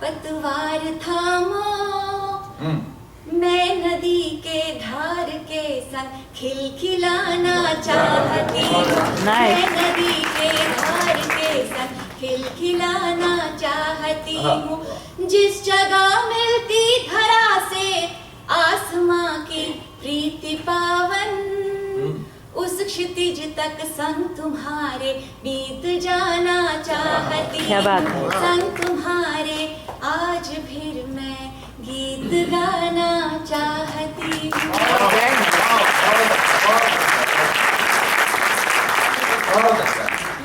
पतवार थामो, मैं नदी के धार के संग खिलखिलाना चाहती हूँ। मैं नदी के धार के संग खिलखिलाना चाहती हूँ। जिस जगह मिलती धरा से आसमां की प्रीति पावन, उस क्षितिज तक संग तुम्हारे बीत जाना चाहती हूँ। संग तुम्हारे आज फिर मैं गीत गाना चाहती हूँ।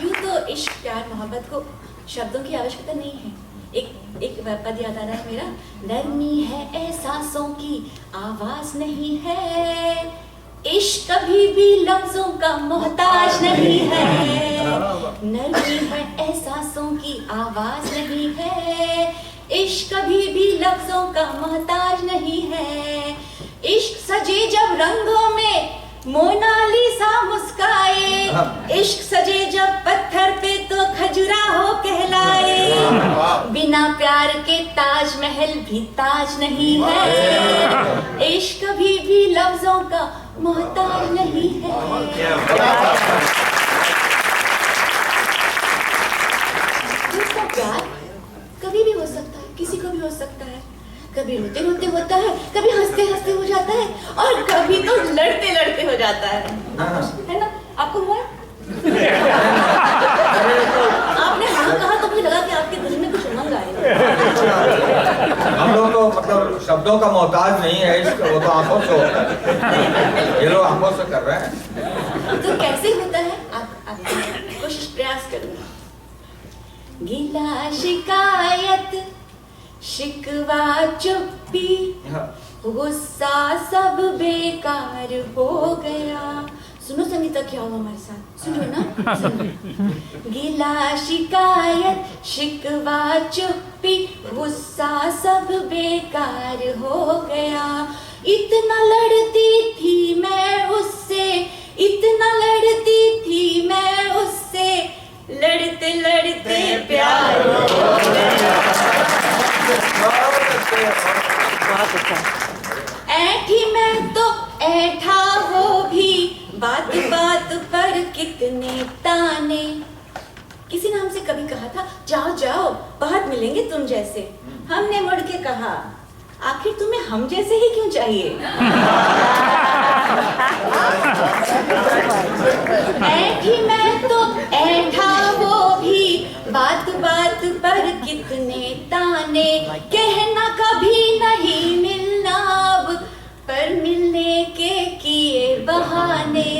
यूं तो इश्क प्यार मोहब्बत को शब्दों की आवश्यकता नहीं है। एक पद याद आ रहा है मेरा, नरमी है एहसासों की आवाज नहीं है, इश्क कभी भी लफ्जों का मोहताज नहीं है। नरमी है एहसासों की आवाज नहीं है, इश्क कभी भी लफ्जों का मोहताज नहीं है। इश्क सजे जब रंगों में मोनालिसा मुस्काए, इश्क सजे जब पत्थर पे तो खजुराहो कहलाए। बिना प्यार के ताजमहल भी ताज नहीं है, इश्क कभी भी लफ्जों का मोहताज नहीं है। दोस्तों, प्यार कभी भी हो सकता है, किसी को भी हो सकता है। कभी रोते रोते होता है, कभी हंसते हंसते हो जाता है, और कभी तो लड़ते लड़ते हो जाता है ना? आपको हुआ है? आपने हाँ कहा तो मुझे लगा कि आपके दिल में कुछ उमंग आएगा। हम लोग तो मतलब शब्दों का मोहताज नहीं है, इसका वो तो आंखों से होता है। ये लोग आंखों से कर रहे हैं। तो कैसे होता है? आप कोशिश प्रयास करूंगा। गिला शिकायत शिकवा चुप्पी, गुस्सा सब बेकार हो गया। सुनो संगीता, क्या हुआ हमारे साथ? सुनो ना, सुनो। गिला शिकायत शिकवा चुप्पी, गुस्सा सब बेकार हो गया। इतना लड़ती थी मैं उससे, इतना लड़ती थी मैं उससे, लड़ते लड़ते प्यार हो गया। बहुत अच्छा। ऐठी मैं तो ऐठा हो भी, बात बात पर कितने ताने। किसी ने हमसे कभी कहा था, जाओ जाओ बहुत मिलेंगे तुम जैसे। हमने मुड़ के कहा, आखिर तुम्हें हम जैसे ही क्यों चाहिए? ऐठी मैं तो ऐठा हो भी, बात बात पर कितने ताने। कहना कभी नहीं मिलना अब, पर मिलने के किए बहाने।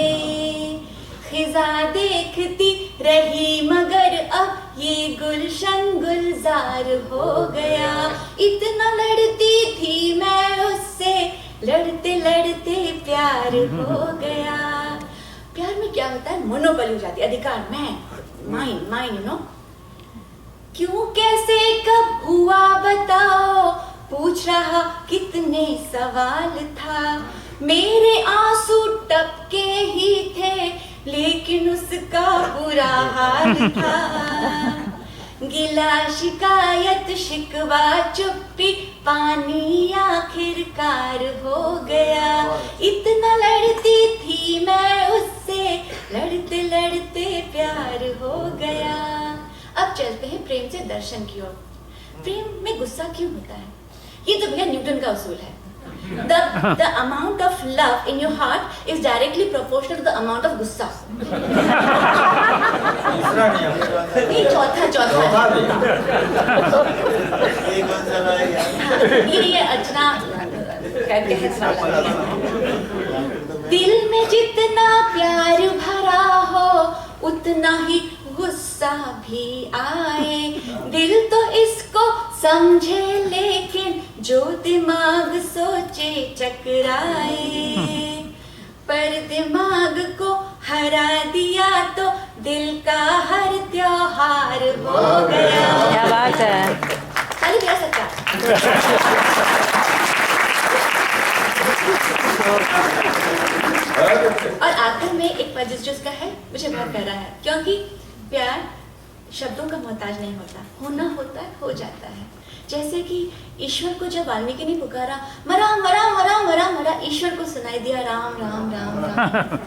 खिजा देखती रही मगर अब ये गुलशन गुलजार हो गया। इतना लड़ती थी मैं उससे, लड़ते लड़ते प्यार हो गया। प्यार में क्या होता है? मोनोपोली हो जाती है, अधिकार, मैं, माइन, माइन, यू नो। क्यों कैसे कब हुआ बताओ, पूछ रहा कितने सवाल था। मेरे आंसू टपके ही थे, लेकिन उसका बुरा हाल था। गिला शिकायत शिकवा चुप्पी, पानी आखिरकार हो गया। इतना लड़ती थी मैं उससे, लड़ते लड़ते प्यार हो गया। अब चलते हैं प्रेम से दर्शन की ओर। प्रेम में गुस्सा क्यों होता है? ये तो भैया न्यूटन का उसूल है। The amount of love in your heart is directly proportional to the amount of गुस्सा। नहीं, चौथा ये अर्चना दिल में जितना प्यार भरा हो, उतना ही गुस्सा भी आए। दिल तो इसको समझे, लेकिन जो दिमाग सोचे चकराए। पर दिमाग को हरा दिया तो दिल का हर त्योहार हो गया। क्या बात है। ताली बजा सकता। और आखिर में एक पद जिसका है, मुझे बहुत प्यारा है, क्योंकि प्यार शब्दों का मोहताज नहीं होता, होना होता है, हो जाता है। जैसे कि ईश्वर को जब वाल्मीकि ने पुकारा, मरा मरा मरा मरा मरा, ईश्वर को सुनाई दिया राम राम राम राम।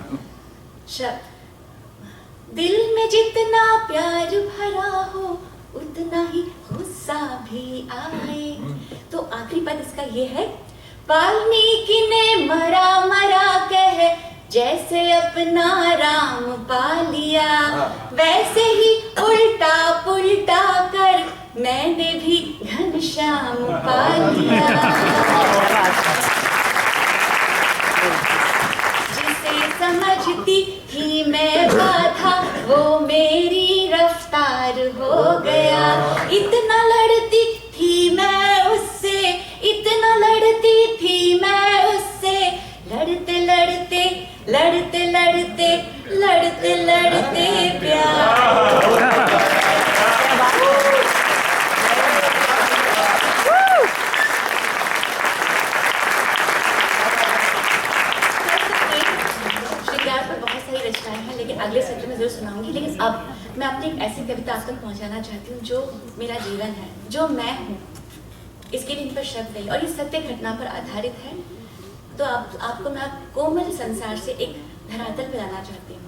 दिल में जितना प्यार भरा हो उतना ही गुस्सा भी आए। तो आखिरी पद इसका ये है, वाल्मीकि ने मरा मरा कह जैसे अपना राम पा लिया, वैसे ही उल्टा पुल्टा कर मैंने भी घनश्याम पा लिया। जिसे समझती थी मैं बाधा वो मेरी रफ्तार हो गया। इतना लड़ती थी मैं उससे, इतना लड़ती थी मैं उससे, लड़ते लड़ते लड़ते लड़ते लड़ते लड़ते प्यार। लेकिन अगले सत्र में जरूर सुनाऊंगी। लेकिन अब मैं अपनी एक ऐसी कविता आप तक पहुंचाना चाहती हूँ जो मेरा जीवन है, जो मैं हूँ। इसके लिए इन पर शब्द नहीं, और ये सत्य घटना पर आधारित है। तो आपको मैं कोमल संसार से एक धरातल पे लाना चाहती हूँ।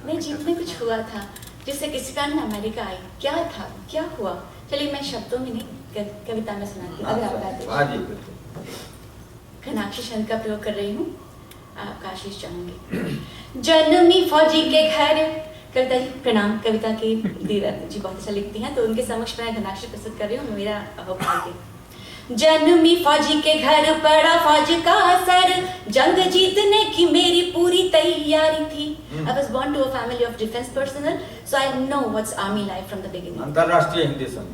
मेरे जीवन में कुछ हुआ था जिससे किसी कारण मैं अमेरिका आई। क्या था, क्या हुआ, चलिए मैं शब्दों में नहीं कविता में सुनाती हूँ। अगर आप गाते घनाक्षी छंद का प्रयोग कर रही हूँ, आपका आशीष चाहूंगी। जन्मी फौजी के घर, कविता जी प्रणाम, कविता की धीरज जी बहुत अच्छा लिखती हैं, तो उनके समक्ष मैं घनाक्षी प्रस्तुत कर रही हूँ, मेरा भाग्य। जन्मी फौजी के घर पड़ा फौज का असर, जंग जीतने की मेरी पूरी तैयारी थी। I was born to a family of defense personnel, so I know what's army life from the beginning. अंतरराष्ट्रीय हिंदी संघ।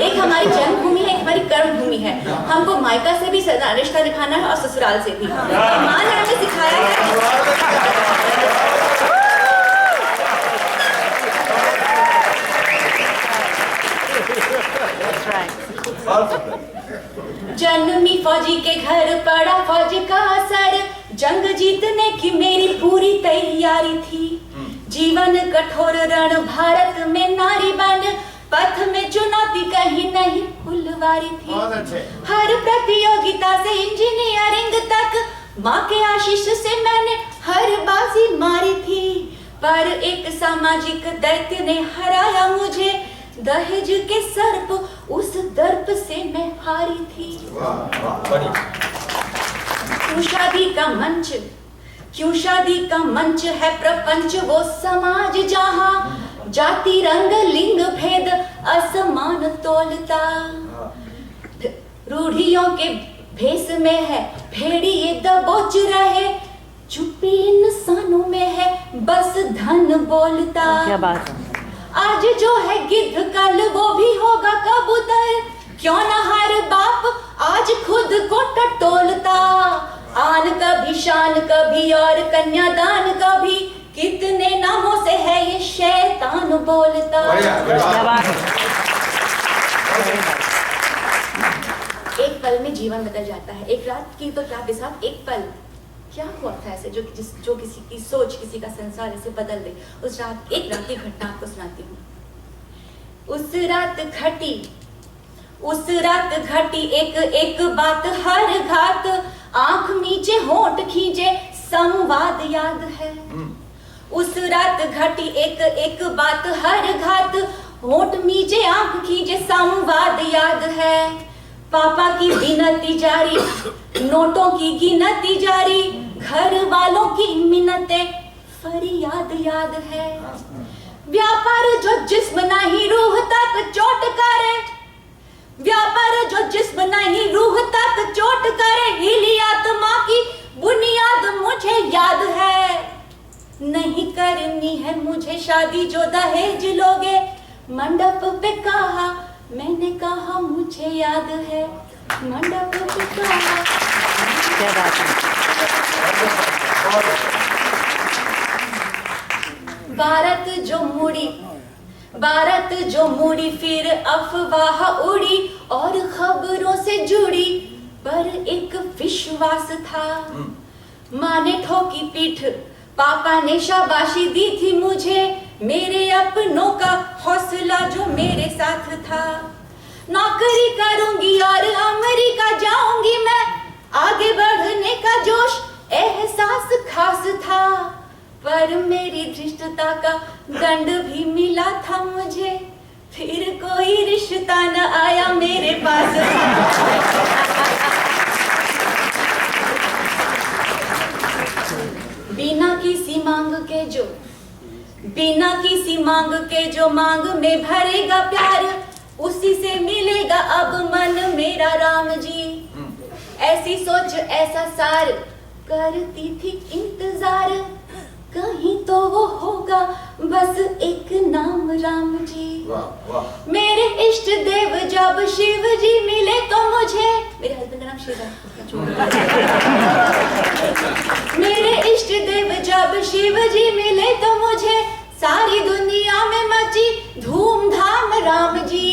एक हमारी जन्मभूमि है, एक हमारी कर्मभूमि है। हमको मायका से भी रिश्ता दिखाना है और ससुराल से भी। माँ ने हमें सिखाया है। जन्मी फौजी के घर पड़ा फौज का असर, जंग जीतने की मेरी पूरी तैयारी थी। जीवन कठोर रण भारत में नारी बन, पथ में चुनौती कहीं नहीं फुलवारी थी। हर प्रतियोगिता से इंजीनियरिंग तक माँ के आशीष से मैंने हर बाजी मारी थी। पर एक सामाजिक दैत्य ने हराया मुझे, दहेज के सर्प उस दर्प से मैं हारी थी। क्यों शादी का मंच, क्यों शादी का मंच है प्रपंच वो समाज जहाँ जाति रंग लिंग भेद असमान तोलता। रूढ़ियों के भेष में है भेड़िए दबोच रहे, चुप्पी इंसानों में है बस धन बोलता। क्या बात है। आज जो है गिद्ध कल वो भी होगा कबूतर, क्यों न हर बाप आज खुद को टटोलता। आन कभी शान कभी और कन्यादान कभी, कितने नामों से है ये शैतान बोलता। एक पल में जीवन बदल जाता है। एक रात की तो क्या बिसात, एक पल क्या हुआ था ऐसे जो किसी की सोच, किसी का संसार ऐसे बदल दे। उस रात, एक रात की घटना आपको सुनाती हूँ। उस रात घटी एक एक बात हर घात, आंख मीचे होंठ खींचे संवाद याद है। उस रात घटी एक एक बात हर घात, होंठ मीचे आंख खींचे संवाद याद है। पापा की विनती जारी, नोटों की गिनती जारी, घर वालों की मिन्नतें फरियाद याद है। व्यापार जो जिस्म नहीं रूह तक चोट करे, व्यापार जो जिस्म नहीं रूह तक चोट करे, हिली आत्मा की बुनियाद मुझे याद है। नहीं करनी है मुझे शादी जो दहेज लोगे, मंडप पे कहा मैंने कहा मुझे याद है, मंडप पे कहा। क्या बात है। भारत जो मुड़ी फिर अफवाह उड़ी, और खबरों से जुड़ी पर एक विश्वास था। माँ ने ठोकी पीठ, पापा ने शाबाशी दी थी मुझे, मेरे अपनों का हौसला जो मेरे साथ था। नौकरी करूंगी और अमेरिका जाऊंगी मैं, आगे बढ़ने का जोश एहसास खास था। पर मेरी धृष्टता का दंड भी मिला था मुझे, फिर कोई रिश्ता न आया मेरे पास। बिना किसी मांग के जो मांग में भरेगा प्यार, उसी से मिलेगा अब मन मेरा राम जी। ऐसी सोच ऐसा सार करती थी इंतजार, कहीं तो वो होगा बस एक नाम राम जी। वाह वाह। मेरे इष्ट देव जब शिव जी मिले तो मुझे, मेरे हस्बैंड का नाम शिव है। मेरे इष्ट देव जब शिव जी मिले तो मुझे सारी दुनिया में मची धूमधाम राम जी।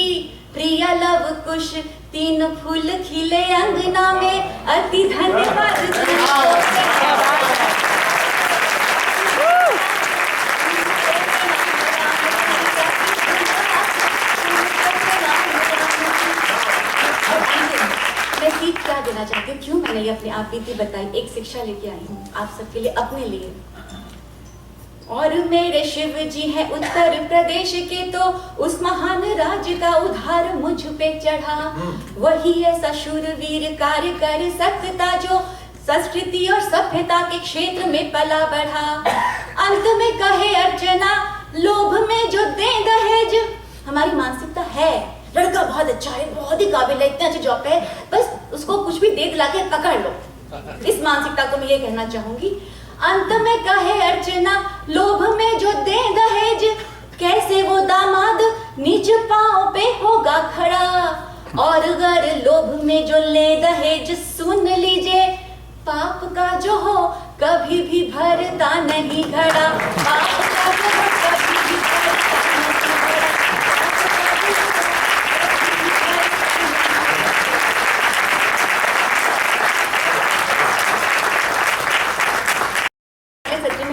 प्रिया लव कुश 3 फूल खिले अंगना में, अति धन्यवाद। मैं सीख क्या देना चाहती हूँ, क्यों मैंने ये अपनी आप बीती बताई, एक शिक्षा लेके आई हूँ आप सबके लिए, अपने लिए। और मेरे शिव जी हैं उत्तर प्रदेश के, तो उस महान राज्य का उद्धार मुझ पे चढ़ा। वही ऐसा शूरवीर कार्य कर सकता जो संस्कृति और सभ्यता के क्षेत्र में पला बढ़ा। अंत में कहे अर्चना, लोभ में जो दे दहेज। हमारी मानसिकता है लड़का बहुत अच्छा है, बहुत ही काबिल है, इतने अच्छी जॉब पे है, बस उसको कुछ भी दे दिला के पकड़ लो। इस मानसिकता को मैं ये कहना चाहूंगी। अंत में कहे अर्चना, लोभ में जो दे दहेज, कैसे वो दामाद निज पांव पे होगा खड़ा। और अगर लोभ में जो ले दहेज, सुन लीजिए, पाप का जो हो कभी भी भरता नहीं घड़ा। पाप का जो हो कभी भी भरता नहीं घड़ा।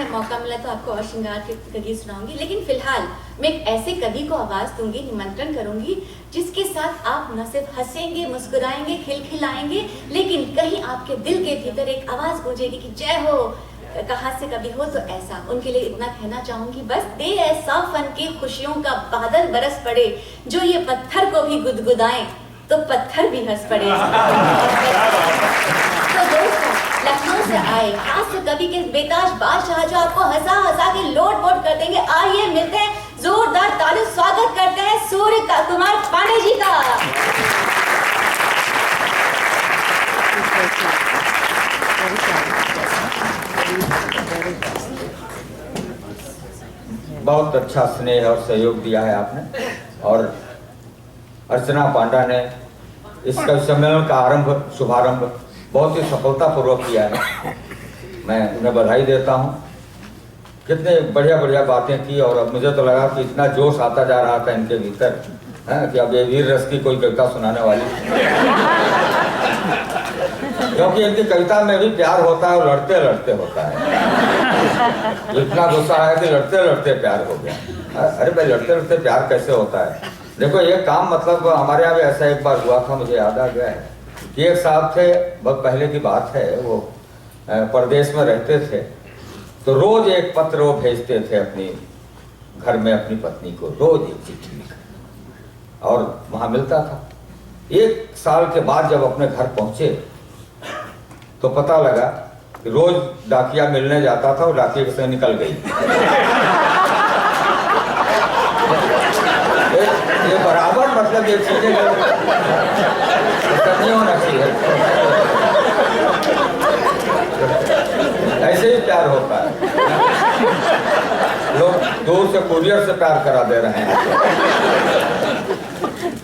मौका मिला तो आपको और श्रृंगार के गीत सुनाऊंगी, लेकिन फिलहाल मैं एक ऐसे कवि को आवाज दूंगी, निमंत्रण करूंगी, जिसके साथ आप न सिर्फ हंसेंगे, मुस्कुराएंगे, खिलखिलाएंगे, लेकिन कहीं आपके दिल के भीतर एक आवाज गूंजेगी कि जय हो, कहाँ से कभी हो तो ऐसा। उनके लिए इतना कहना चाहूंगी, बस दे ऐसा फन की खुशियों का बादल बरस पड़े, जो ये पत्थर को भी गुदगुदाए तो पत्थर भी हंस पड़े। तो दोस्तों, लखनऊ से आए हास्य कवि के बेताज बादशाह जो आपको हंसा हंसा के लोट पोट कर देंगे, आइए मिलते हैं, जोरदार ताली स्वागत करते हैं सूर्य कुमार पांडे जी का। बहुत अच्छा स्नेह और सहयोग दिया है आपने, और अर्चना पांडा ने इस कवि सम्मेलन का शुभारंभ बहुत ही सफलतापूर्वक किया है। मैं उन्हें बधाई देता हूँ। कितने बढ़िया बढ़िया बातें की, और अब मुझे तो लगा कि इतना जोश आता जा रहा था इनके भीतर है कि अब ये वीर रस की कोई कविता सुनाने वाली, क्योंकि इनकी कविता में भी प्यार होता है और लड़ते लड़ते होता है। इतना गुस्सा है कि लड़ते लड़ते प्यार हो गया। अरे भाई, लड़ते लड़ते प्यार कैसे होता है? देखो, ये काम मतलब हमारे यहाँ भी ऐसा एक बार हुआ था, मुझे याद आ गया है कि एक साहब थे, बहुत पहले की बात है, वो परदेश में रहते थे, तो रोज एक पत्र वो भेजते थे अपनी घर में अपनी पत्नी को, रोज एक चिट्ठी लिखा, और वहां मिलता था। 1 साल के बाद जब अपने घर पहुंचे तो पता लगा कि रोज डाकिया मिलने जाता था और डाकिया से निकल गई। ये बराबर मतलब ये चीजें नहीं होना चाहिए। ऐसे ही प्यार होता है, लोग दूर से कुरियर से प्यार करा दे रहे हैं।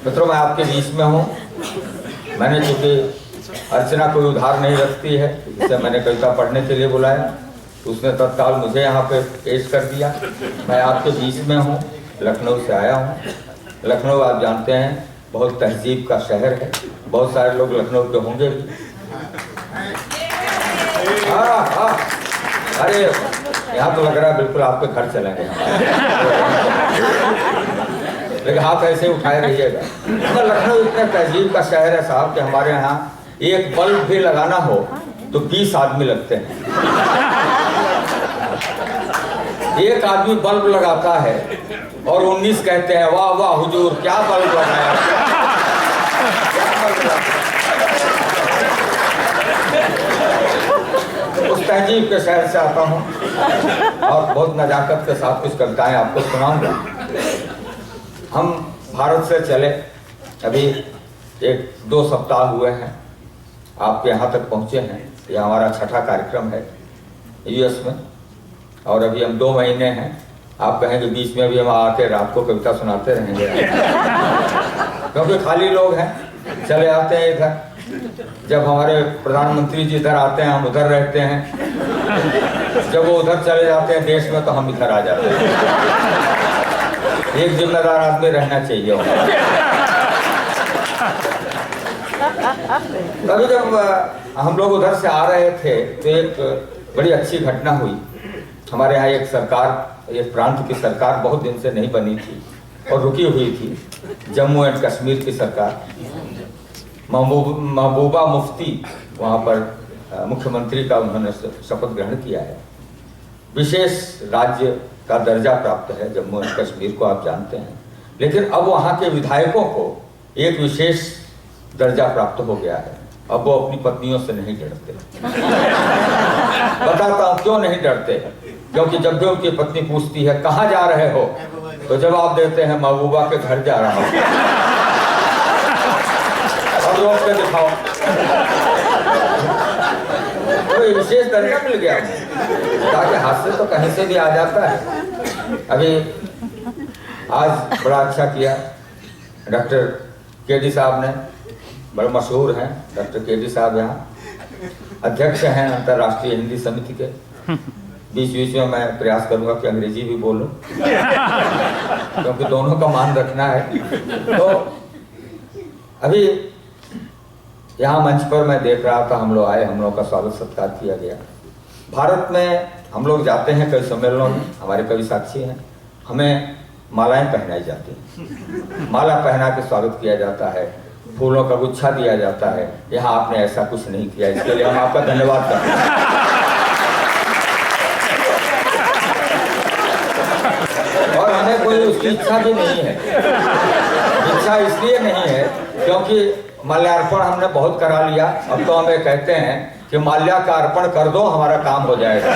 मित्रों, मैं आपके बीच में हूँ। मैंने चूंकि अर्चना कोई उधार नहीं रखती है, इससे मैंने कविता पढ़ने के लिए बुलाया, उसने तत्काल मुझे यहाँ पे पेश कर दिया। मैं आपके बीच में हूँ, लखनऊ से आया हूँ। लखनऊ आप जानते हैं बहुत तहजीब का शहर है, बहुत सारे लोग लखनऊ के होंगे भी। हाँ, अरे यहाँ तो लग रहा है बिल्कुल आपके घर चलेंगे लेकिन हाथ ऐसे उठाए रहिएगा। तो लखनऊ इतना तहजीब का शहर है साहब कि हमारे यहाँ एक बल्ब भी लगाना हो तो 20 आदमी लगते हैं। एक आदमी बल्ब लगाता है और 19 कहते हैं वाह वाह हुजूर क्या बल्ब लगाया, क्या बल्ब लगाया। उस तहजीब के शहर से आता हूँ और बहुत नजाकत के साथ कुछ कविताएं आपको सुनाऊंगा। हम भारत से चले अभी 1-2 सप्ताह हुए हैं, आपके यहाँ तक पहुँचे हैं। यह हमारा 6ठा कार्यक्रम है यूएस में और अभी हम 2 महीने हैं। आप कहेंगे बीच में भी हम आके रात को कविता सुनाते रहेंगे क्योंकि खाली लोग हैं, चले आते हैं इधर। जब हमारे प्रधानमंत्री जी इधर आते हैं हम उधर रहते हैं, जब वो उधर चले जाते हैं देश में तो हम इधर आ जाते हैं। एक जिम्मेदार आदमी रहना चाहिए। कभी जब हम लोग उधर से आ रहे थे तो एक बड़ी अच्छी घटना हुई। हमारे यहाँ एक सरकार, एक प्रांत की सरकार बहुत दिन से नहीं बनी थी और रुकी हुई थी, जम्मू एंड कश्मीर की सरकार। महबूबा मुफ्ती वहाँ पर मुख्यमंत्री का उन्होंने शपथ ग्रहण किया है। विशेष राज्य का दर्जा प्राप्त है जम्मू एंड कश्मीर को, आप जानते हैं। लेकिन अब वहाँ के विधायकों को एक विशेष दर्जा प्राप्त हो गया है। अब वो अपनी पत्नियों से नहीं डरते। बताता हूँ क्यों नहीं डरते। क्योंकि जब भी उनकी पत्नी पूछती है कहाँ जा रहे हो तो जवाब देते हैं महबूबा के घर जा रहा हूँ। अब रोक के दिखाओ। तो विशेष दर्जा मिल गया ताकि हाथ से तो कहीं से भी आ जाता है। अभी आज बड़ा अच्छा किया डॉक्टर केडी साहब ने, बड़े मशहूर हैं डॉक्टर केडी साहब, यहाँ अध्यक्ष हैं अंतर्राष्ट्रीय हिंदी समिति के। बीच बीच में मैं प्रयास करूंगा कि अंग्रेजी भी बोलूं क्योंकि दोनों का मान रखना है। तो अभी यहाँ मंच पर मैं देख रहा था, हम लोग आए, हम लोग का स्वागत सत्कार किया गया। भारत में हम लोग जाते हैं कई सम्मेलनों में, हमारे कवि साक्षी हैं, हमें मालाएं पहनाई जाती हैं, माला पहना के स्वागत किया जाता है, फूलों का गुच्छा दिया जाता है। यहाँ आपने ऐसा कुछ नहीं किया, इसके लिए हम आपका धन्यवाद करते हैं। और हमें कोई उसकी इच्छा भी नहीं है। इच्छा इसलिए नहीं है क्योंकि माल्यार्पण हमने बहुत करा लिया। अब तो हमें कहते हैं कि माल्या का अर्पण कर दो, हमारा काम हो जाएगा।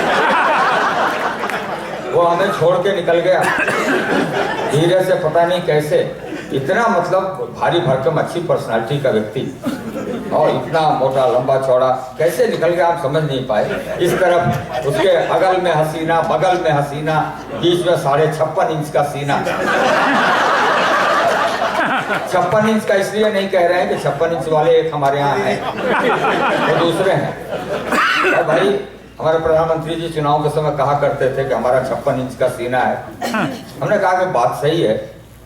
वो हमें छोड़ के निकल गया धीरे से, पता नहीं कैसे। इतना मतलब भारी भरकम अच्छी पर्सनालिटी का व्यक्ति और इतना मोटा लंबा चौड़ा कैसे निकल गया हम समझ नहीं पाए। इस तरफ उसके अगल में हसीना, बगल में हसीना, बीच में 56.5 इंच का सीना। 56 इंच का इसलिए नहीं कह रहे हैं कि 56 इंच वाले एक हमारे यहाँ हैं, वो दूसरे हैं। और भाई हमारे प्रधानमंत्री जी चुनाव के समय कहा करते थे कि हमारा 56 इंच का सीना है। हमने कहा कि बात सही है,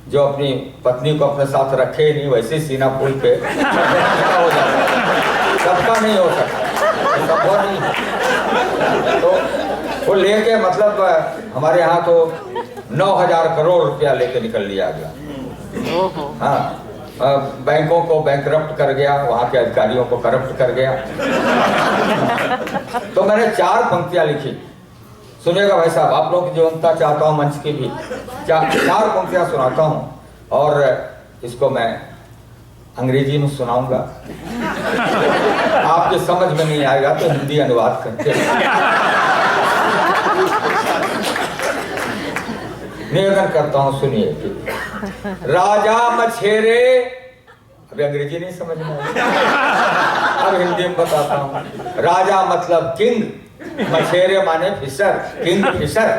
जो अपनी पत्नी को अपने साथ रखे ही नहीं वैसे सीना फूल पे हो जाता है। सबका नहीं हो सकता, संभव नहीं है। तो वो लेके मतलब हमारे यहाँ तो 9,000 करोड़ रुपया लेके निकल लिया गया। हाँ, बैंकों को बैंकरप्ट कर गया, वहाँ के अधिकारियों को करप्ट कर गया। तो मैंने 4 पंक्तियां लिखी, सुनिएगा भाई साहब, आप लोग की जीवंतता चाहता हूँ मंच की भी। 4 पंक्तियां सुनाता हूँ और इसको मैं अंग्रेजी में सुनाऊंगा। आपके समझ में नहीं आएगा तो हिंदी अनुवाद करके निवेदन करता हूँ, सुनिए। राजा मछेरे, अभी अंग्रेजी नहीं समझ में आएगा, अब हिंदी में बताता हूँ। राजा मतलब किंग, मछेरे माने फिशर, किंग फिशर।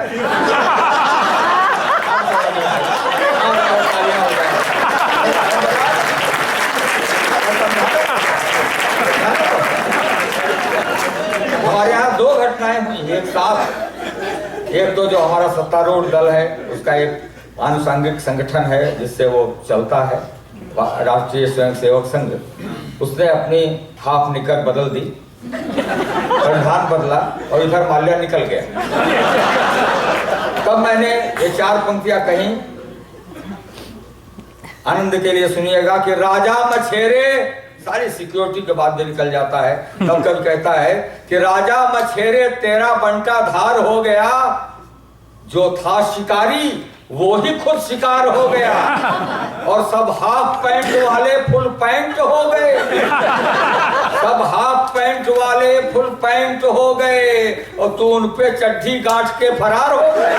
हमारे यहाँ 2 घटनाएं हुई एक साथ। एक तो जो हमारा सत्तारूढ़ दल है उसका एक आनुषंगिक संगठन है जिससे वो चलता है, राष्ट्रीय स्वयंसेवक संघ, उसने अपनी हाफ निकर बदल दी, प्रधान बदला और इधर माल्या निकल गया। तब मैंने ये 4 पंक्तियां कही, आनंद के लिए सुनिएगा कि राजा मछेरे, सारी सिक्योरिटी के बाद भी निकल जाता है। तब कभी कहता है कि राजा मछेरे तेरा बंटा धार हो गया, जो था शिकारी वो ही खुद शिकार हो गया, और सब हाफ पैंट वाले फुल पैंट हो गए, सब हाफ पैंट वाले फुल पैंट हो गए, और तू उन पे चड्ढी गांठ के फरार हो गए।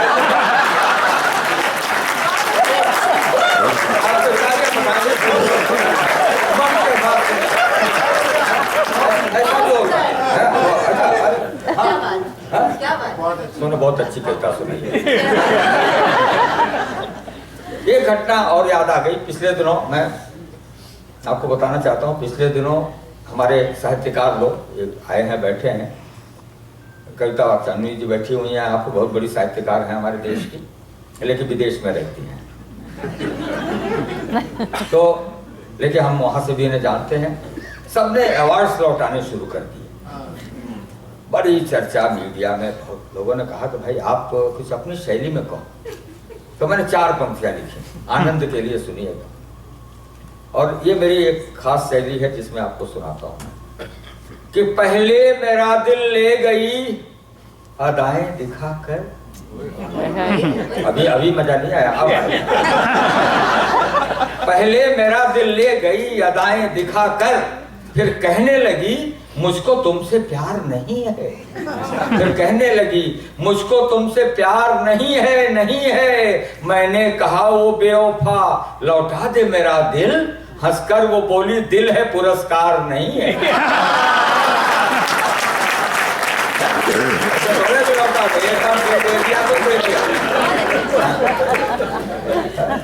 क्या बात सुनो, बहुत अच्छी कविता सुनाई। एक घटना और याद आ गई। पिछले दिनों मैं आपको बताना चाहता हूँ, पिछले दिनों हमारे साहित्यकार लोग आए हैं, बैठे हैं। कविता चांदनी जी बैठी हुई हैं, आपको बहुत बड़ी साहित्यकार हैं हमारे देश की, लेकिन विदेश में रहती हैं। तो लेकिन हम वहाँ से भी इन्हें जानते हैं। सबने अवार्ड्स लौटाने शुरू कर दिए। बड़ी चर्चा मीडिया में, बहुत लोगों ने कहा कि भाई आप कुछ अपनी शैली में कहो। तो मैंने 4 पंक्तियां लिखी, आनंद के लिए सुनिएगा। और ये मेरी एक खास शैली है जिसमें आपको सुनाता हूं कि पहले मेरा दिल ले गई अदाएं दिखाकर। अभी मजा नहीं आया, अब पहले मेरा दिल ले गई अदाएं दिखाकर, फिर कहने लगी मुझको तुमसे प्यार नहीं है, फिर कहने लगी मुझको तुमसे प्यार नहीं है, नहीं है। मैंने कहा वो बेवफा लौटा दे मेरा दिल, हंसकर वो बोली दिल है पुरस्कार नहीं है।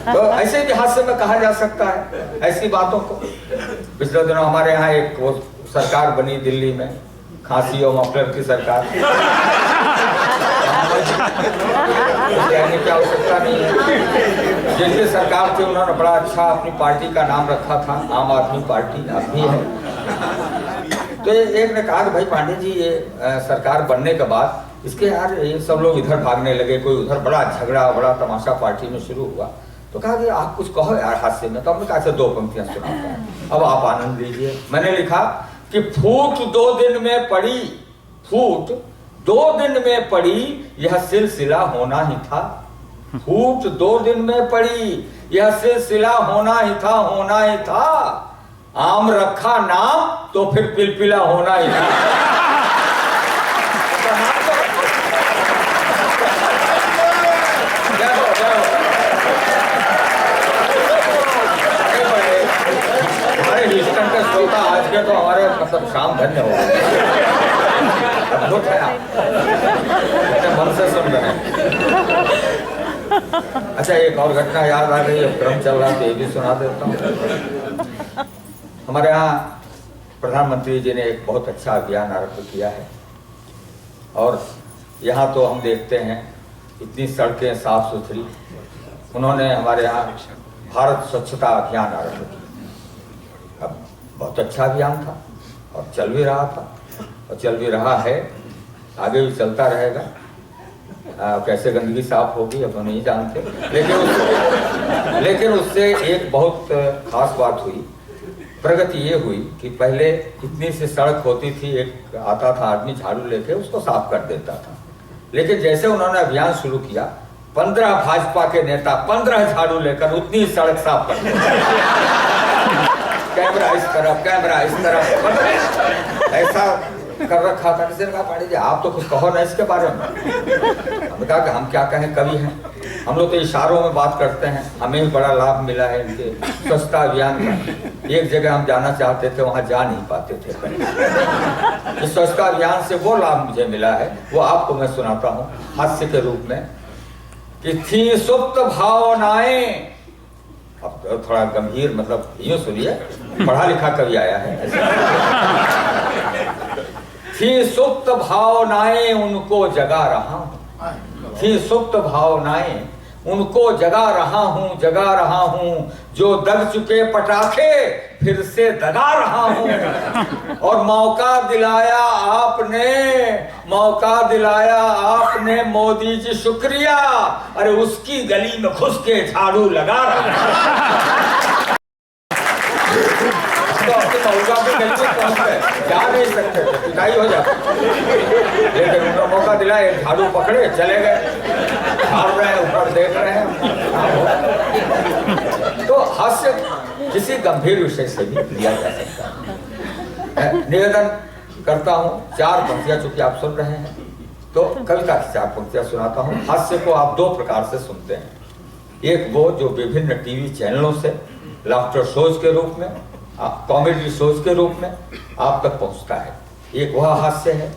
तो ऐसे भी हास्य में कहा जा सकता है ऐसी बातों को। पिछले दिनों हमारे यहाँ एक वो सरकार बनी दिल्ली में, खांसी और मफलर की सरकार। क्या आवश्यकता नहीं है। जिनकी सरकार थी उन्होंने बड़ा अच्छा अपनी पार्टी का नाम रखा था, आम आदमी पार्टी, अब भी है। तो एक ने कहा कि भाई पांडे जी, ये सरकार बनने के बाद इसके यार ये सब लोग इधर भागने लगे, कोई उधर, बड़ा झगड़ा बड़ा तमाशा पार्टी में शुरू हुआ। तो कहा कि आप कुछ कहो यार हास्य में। तो हमने कहा 2 पंक्तियां सुनाता हूं, अब आप आनंद लीजिए। मैंने लिखा कि फूट 2 दिन में पड़ी, फूट 2 दिन में पड़ी, यह सिलसिला होना ही था। फूट 2 दिन में पड़ी, यह सिलसिला होना ही था, होना ही था। आम रखा नाम तो फिर पिलपिला होना ही था। ह्यूस्टन के श्रोता आज के तो हमारे मतलब शाम धन्य हो गए। अद्भुत है, अपने मन से सुन रहे हैं। अच्छा, एक और घटना याद आ गई, क्रम चल रहा तो ये भी सुना देता हूँ। हमारे यहाँ प्रधानमंत्री जी ने एक बहुत अच्छा अभियान आरंभ किया है, और यहाँ तो हम देखते हैं इतनी सड़कें साफ सुथरी। उन्होंने हमारे यहाँ भारत स्वच्छता अभियान आरंभ किया। अब बहुत अच्छा अभियान था और चल भी रहा था, और चल भी रहा है, आगे भी चलता रहेगा। कैसे गंदगी साफ होगी अब हम नहीं जानते, लेकिन उससे एक बहुत खास बात हुई, प्रगति ये हुई कि पहले इतनी सी सड़क होती थी, एक आता था आदमी झाड़ू लेके उसको साफ कर देता था। लेकिन जैसे उन्होंने अभियान शुरू किया, 15 भाजपा के नेता 15 झाड़ू लेकर उतनी सड़क साफ कर देते। कैमरा इस तरफ, कैमरा इस तरफ, ऐसा कर रखा था। किसी ने कहा पांडे जी आप तो कुछ कहो ना इसके बारे में। हमने कहा कि हम क्या कहें, कवि हैं हम लोग, तो इशारों में बात करते हैं। हमें भी बड़ा लाभ मिला है इनके स्वच्छता अभियान का। एक जगह हम जाना चाहते थे, वहां जा नहीं पाते थे। इस स्वच्छता अभियान से वो लाभ मुझे मिला है, वो आपको मैं सुनाता हूँ हास्य के रूप में। कि थी सुप्त भावनाएं, अब थोड़ा गंभीर, मतलब यूं सुनिए, पढ़ा लिखा कवि आया है। थी सुप्त भावनाएं उनको जगा रहा हूं, थी सुप्त भावनाएं उनको जगा रहा हूँ, जो दग चुके पटाखे फिर से दगा रहा हूँ। और मौका दिलाया आपने मोदी जी शुक्रिया, अरे उसकी गली में घुस के झाड़ू लगा रहा हूँ। तो अपने मौका पे गली में पहुंच गए, जा नहीं सकते थे, पिटाई हो जाती, लेकिन उनको मौका दिलाया, झाड़ू पकड़े चले गए, झाड़ रहे हैं, ऊपर देख रहे हैं। तो हास्य किसी गंभीर विषय से भी लिया जा सकता है। निवेदन करता हूँ, 4 पंक्तियां चूंकि आप सुन रहे हैं तो कविता की 4 पंक्तियां सुनाता हूँ। हास्य को आप 2 प्रकार से सुनते हैं, एक वो जो विभिन्न टीवी चैनलों से लाफ्टर शोज के रूप में, कॉमेडी शोज के रूप में आप तक पहुंचता है। एक वह हास्य है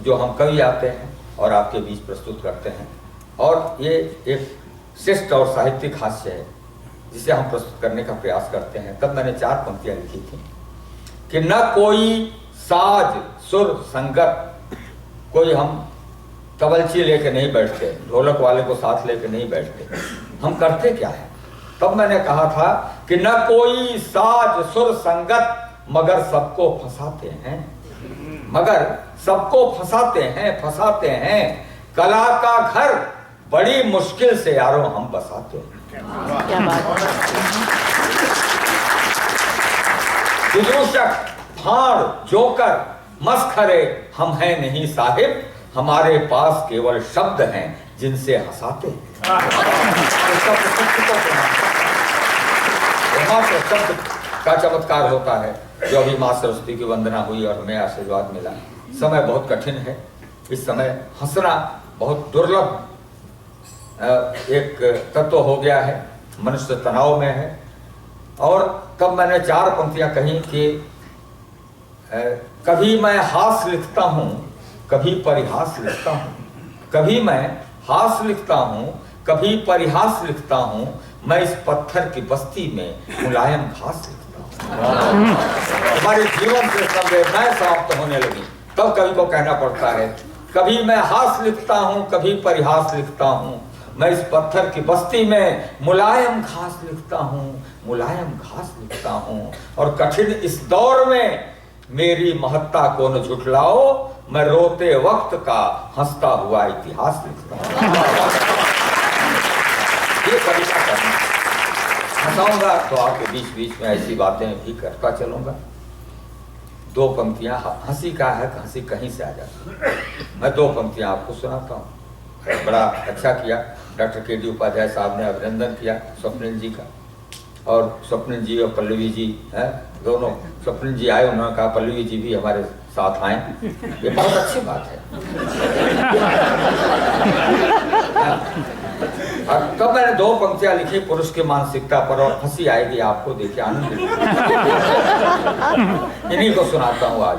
जो हम कवि आते हैं और आपके बीच प्रस्तुत करते हैं, और ये एक शिष्ट और साहित्यिक हास्य है जिसे हम प्रस्तुत करने का प्रयास करते हैं। तब मैंने 4 पंक्तियां लिखी थी कि न कोई साज सुर संगत, कोई हम कवलची लेके नहीं बैठते, ढोलक वाले को साथ लेके नहीं बैठते, हम करते क्या है। तब मैंने कहा था कि न कोई साज सुर संगत, मगर सबको फंसाते हैं, कला का घर बड़ी मुश्किल से यारों हम बसाते हैं। क्या बात है। विदूषक, फाड़, जोकर, मस्खरे हम हैं नहीं साहिब, हमारे पास केवल शब्द हैं जिनसे हंसाते हैं। शब्द का चमत्कार होता है, जो अभी माँ सरस्वती की वंदना हुई और हमें आशीर्वाद मिला। समय बहुत कठिन है, इस समय हंसना बहुत दुर्लभ एक तत्व हो गया है, मनुष्य तनाव में है। और तब मैंने 4 पंक्तियां कही कि कभी मैं हास्य लिखता हूँ, कभी परिहास लिखता हूँ, कभी मैं हास्य लिखता हूँ, कभी परिहास लिखता हूँ, मैं इस पत्थर की बस्ती में मुलायम घास लिखता हूँ। हमारे जीवन से संवेदनाएं समाप्त होने लगी, तब कवि को कहना पड़ता है कभी मैं हास्य लिखता हूँ, कभी परिहास लिखता हूँ, मैं इस पत्थर की बस्ती में मुलायम घास लिखता हूँ, मुलायम घास लिखता हूँ। और कठिन इस दौर में मेरी महत्ता को न झुठलाओ, मैं रोते वक्त का हंसता हुआ इतिहास लिखता हूँ। ये कविता करना हंसाऊंगा तो आपके बीच बीच में ऐसी बातें भी करता चलूंगा। 2 पंक्तियां, हंसी का है, हंसी कहीं से आ जाती है। मैं 2 पंक्तियां आपको सुनाता हूँ। बड़ा अच्छा किया डॉक्टर के डी उपाध्याय साहब ने अभिनंदन किया स्वप्निल जी का, और स्वप्निल जी और पल्लवी जी हैं दोनों। स्वप्निल जी आए, उन्होंने कहा पल्लवी जी भी हमारे साथ आए, ये बहुत अच्छी बात है। तब मैंने 2 पंक्तियां लिखी पुरुष की मानसिकता पर, और हंसी आएगी आपको, देखिए आनंद। इन्हीं को सुनाता हूँ आज।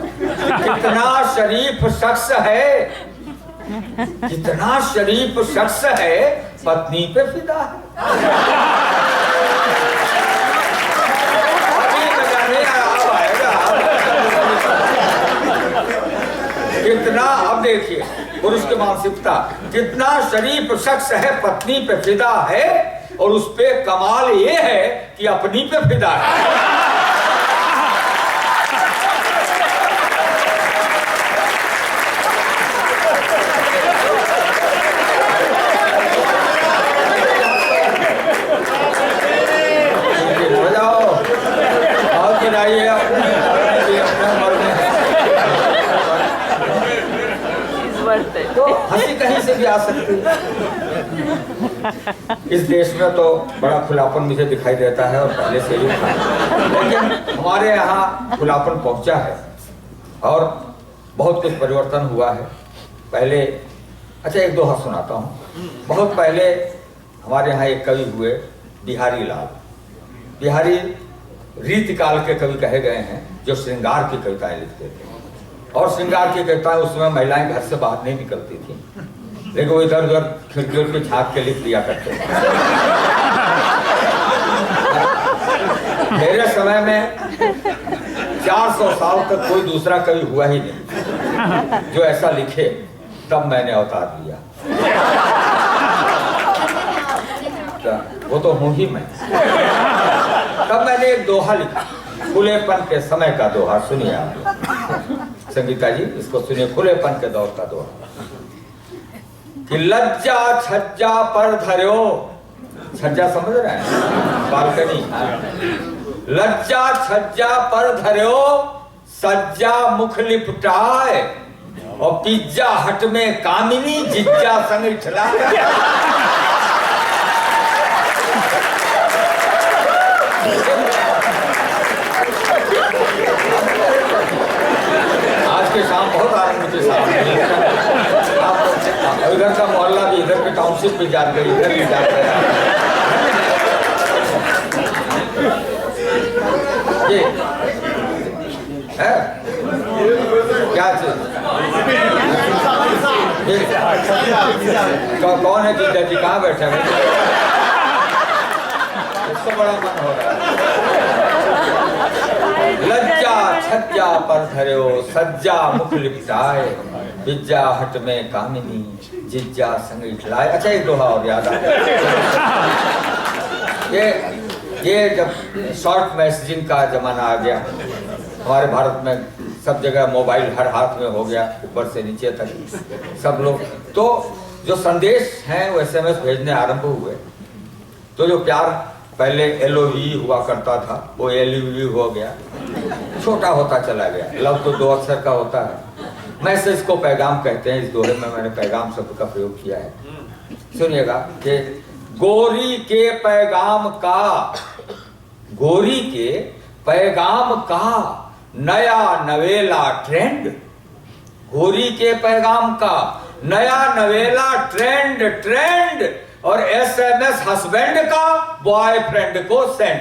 कितना शरीफ शख्स है, कितना शरीफ शख्स है, पत्नी पे फिदा है। कितना, अब देखिए पुरुष की मानसिकता, कितना शरीफ शख्स है, पत्नी पे फिदा है, और उस पे कमाल ये है कि अपनी पे फिदा है। तो हंसी कहीं से भी आ सकती है। इस देश में तो बड़ा खुलापन मुझे दिखाई देता है, और पहले से ही था, लेकिन हमारे यहाँ खुलापन पहुंचा है और बहुत कुछ परिवर्तन हुआ है। पहले, अच्छा एक दोहा सुनाता हूँ। बहुत पहले हमारे यहाँ एक कवि हुए बिहारी लाल। बिहारी रीतिकाल के कवि कहे गए हैं, जो श्रृंगार की कविताएं लिखते थे, और श्रृंगार की कविताएं उस समय महिलाएं घर से बाहर नहीं निकलती थी, लेकिन वो इधर उधर खिड़कियों पे झाँक के लिख दिया करते थे। मेरे समय में 400 साल तक कोई दूसरा कवि हुआ ही नहीं जो ऐसा लिखे। तब मैंने अवतार लिया। वो तो हूँ ही मैं। तब मैंने एक दोहा लिखा, खुलेपन के समय का दोहा। सुनिए आप लोग। संगीता जी इसको सुनिए, खुलेपन के दौर का दोहा। कि लज्जा छज्जा पर धर्यो, छज्जा समझ रहे हैं, बालकनी। लज्जा छज्जा पर धर्यो, सज्जा मुख लिपटाए, और पिज्जा हट में कामिनी जिज्जा संग ठिलाए। आज के शाम बहुत आनंद के साथ इधर का मोहल्ला भी, इधर की टाउनशिप भी जान गई, इधर भी जान गया। ये है क्या चीज? कौन है जीजा जी, कहाँ बैठे हैं? इसको बड़ा मन हो रहा है। लज्जा छज्जा पर धर्यो, सज्जा मुख लिपटाए, पिज्जा हट में कामिनी जिज्जा संग ठिलाए। अच्छा एक दोहा और याद आ ये जब शॉर्ट मैसेजिंग का जमाना आ गया, हमारे भारत में सब जगह मोबाइल हर हाथ में हो गया, ऊपर से नीचे तक सब लोग, तो जो संदेश हैं वो SMS भेजने आरंभ हुए। तो जो प्यार पहले LOV हुआ करता था वो LUV हो गया, छोटा होता चला गया। लव तो 2 अक्षर का होता है। मैसेज को पैगाम कहते हैं, इस दोहे में मैंने पैगाम शब्द का प्रयोग किया है। सुनिएगा कि गोरी के पैगाम का, गोरी के पैगाम का नया नवेला ट्रेंड, गोरी के पैगाम का नया नवेला ट्रेंड, ट्रेंड और SMS हस्बैंड का बॉयफ्रेंड को सेंड।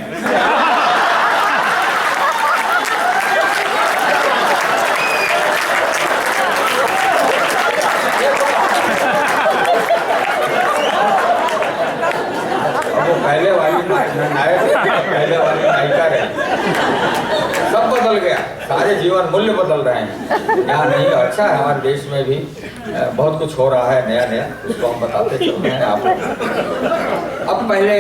वो पहले वाली नायक, पहले वाली नायिका रही, सब बदल गया, सारे जीवन मूल्य बदल रहे हैं। यहाँ नहीं, अच्छा है हमारे देश में भी बहुत कुछ हो रहा है नया नया, उसको हम बताते चल रहे हैं आप लोग। अब पहले